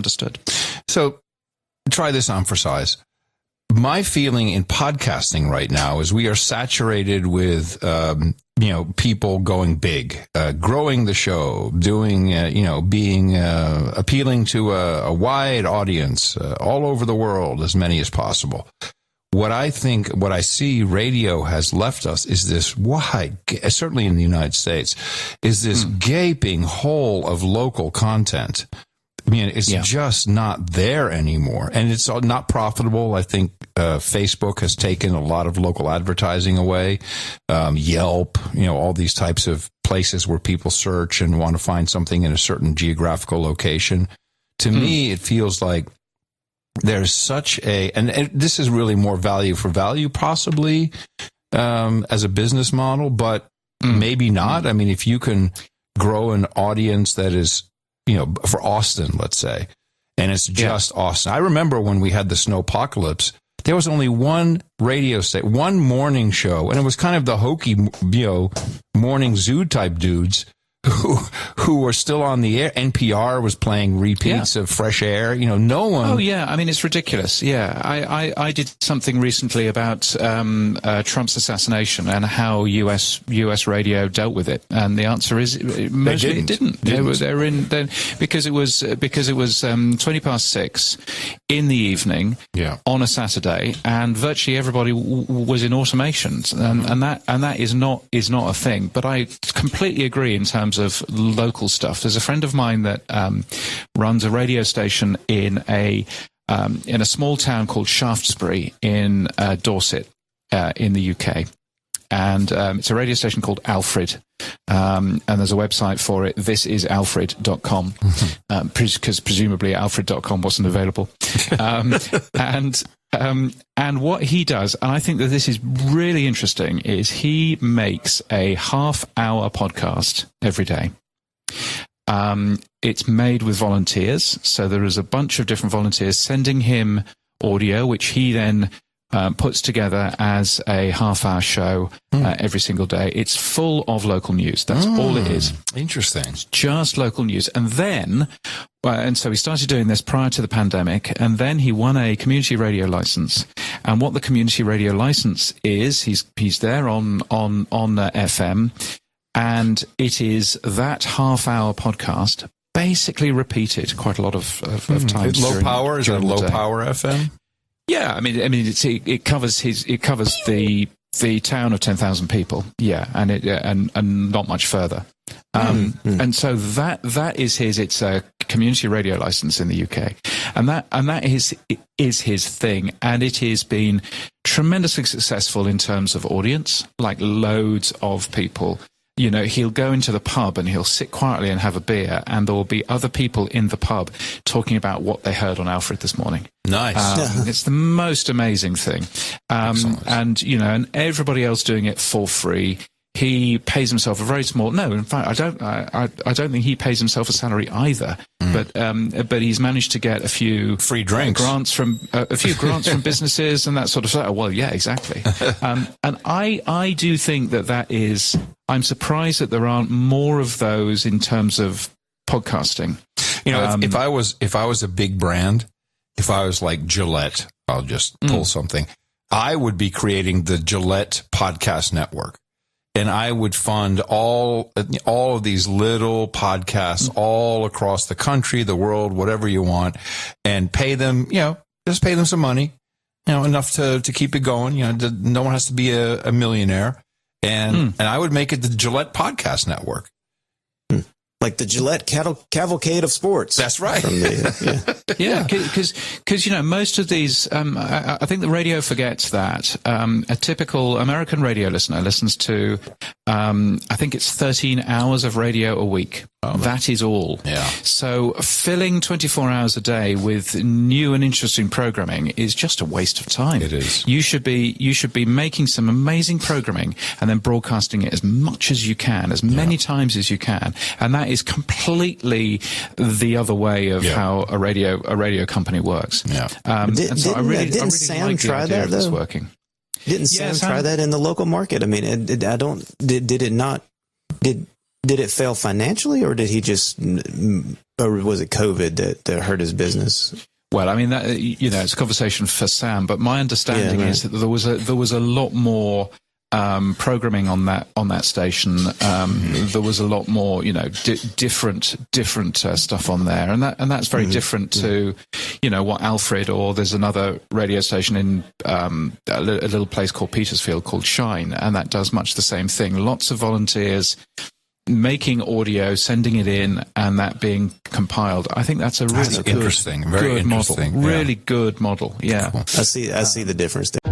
understood. So try this on for size. My feeling in podcasting right now is we are saturated with, people going big, growing the show, doing, being appealing to a wide audience all over the world, as many as possible. What I see radio has left us is this wide, certainly in the United States, is this gaping hole of local content. I mean, it's just not there anymore, and it's not profitable. I think Facebook has taken a lot of local advertising away. Yelp, all these types of places where people search and want to find something in a certain geographical location. To me, it feels like there's such and this is really more value for value, possibly, as a business model, but maybe not. I mean, if you can grow an audience that is, for Austin, let's say, and it's just Austin. I remember when we had the snowpocalypse, there was only one radio station, one morning show, and it was kind of the hokey, morning zoo type dudes who were still on the air. NPR was playing repeats of Fresh Air. No one. Oh yeah, I mean it's ridiculous. Yeah, I did something recently about Trump's assassination and how US radio dealt with it, and the answer is mostly it didn't. Because it was 6:20 in the evening on a Saturday, and virtually everybody was in automations, and that is not a thing. But I completely agree in terms of local stuff. There's a friend of mine that runs a radio station in a small town called Shaftesbury in Dorset in the UK, and it's a radio station called Alfred, and there's a website for it. thisisalfred.com, because presumably alfred.com wasn't available, and what he does, and I think that this is really interesting, is he makes a half-hour podcast every day. It's made with volunteers, so there is a bunch of different volunteers sending him audio, which he then puts together as a half-hour show every single day. It's full of local news. That's all it is. Interesting. It's just local news. And then, and so he started doing this prior to the pandemic, and then he won a community radio license. And what the community radio license is, he's there on FM, and it is that half-hour podcast basically repeated quite a lot of times. Low power? Is it low power FM? Yeah, I mean, it covers the town of 10,000 people. Yeah, and not much further. And so that is his. It's a community radio license in the UK, and that is his thing, and it has been tremendously successful in terms of audience. Like loads of people. He'll go into the pub and he'll sit quietly and have a beer, and there will be other people in the pub talking about what they heard on Alfred this morning. Nice. It's the most amazing thing. And everybody else doing it for free. He pays himself a very small. No, in fact, I don't think he pays himself a salary either. But he's managed to get a few free drinks, grants from businesses and that sort of stuff. Well, yeah, exactly. And I do think that is. I'm surprised that there aren't more of those in terms of podcasting. If I was a big brand, if I was like Gillette, I'll just pull something. I would be creating the Gillette Podcast Network. And I would fund all of these little podcasts all across the country, the world, whatever you want, and pay them, just pay them some money, enough to keep it going. No one has to be a millionaire. And I would make it the Gillette Podcast Network. Like the Gillette cavalcade of sports. That's right. Because most of these, I think the radio forgets that a typical American radio listener listens to, I think it's 13 hours of radio a week. That is all. Yeah. So filling 24 hours a day with new and interesting programming is just a waste of time. It is. You should be making some amazing programming and then broadcasting it as much as you can, as many times as you can, and that is completely the other way of how a radio company works. Yeah. And so I really didn't Sam like the try idea that of this though? Working. Didn't Sam try that in the local market? I mean, did it fail financially, or did he just, or was it COVID that hurt his business? Well, I mean, that, it's a conversation for Sam, but my understanding is that there was a lot more programming on that station. There was a lot more, different stuff on there, and that's very different to, what Alfred, or there's another radio station in a little place called Petersfield called Shine, and that does much the same thing. Lots of volunteers making audio, sending it in, and that being compiled. I think that's a really interesting, very good interesting model. Really good model. Yeah, cool. I see the difference there.